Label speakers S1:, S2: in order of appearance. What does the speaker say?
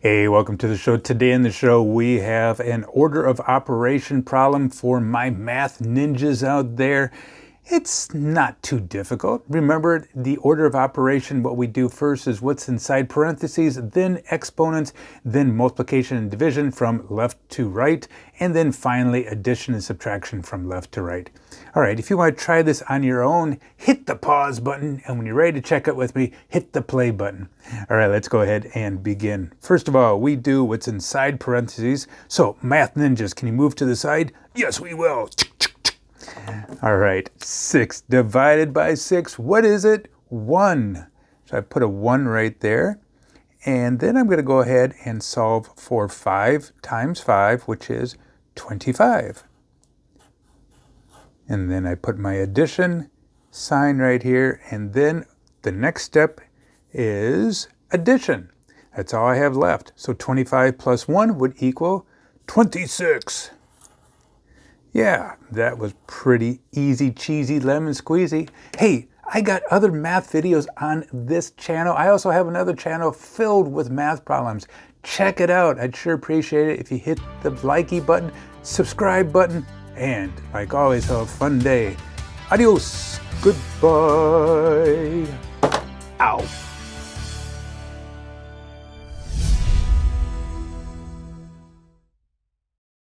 S1: Hey, welcome to the show. Today in the show, we have an order of operation problem for my math ninjas out there. It's not too difficult. Remember, the order of operation, what we do first is what's inside parentheses, then exponents, then multiplication and division from left to right, and then finally addition and subtraction from left to right. All right, if you want to try this on your own, hit the pause button, and when you're ready to check it with me, hit the play button. All right, let's go ahead and begin. First of all, we do what's inside parentheses. So, math ninjas, can you move to the side? Yes, we will. All right, 6 divided by 6, what is it? 1. So I put a 1 right there. And then I'm going to go ahead and solve for 5 times 5, which is 25. And then I put my addition sign right here. And then the next step is addition. That's all I have left. So 25 plus 1 would equal 26. Yeah, that was pretty easy, cheesy, lemon squeezy. Hey, I got other math videos on this channel. I also have another channel filled with math problems. Check it out. I'd sure appreciate it if you hit the likey button, subscribe button, and like always, have a fun day. Adios. Goodbye. Ow.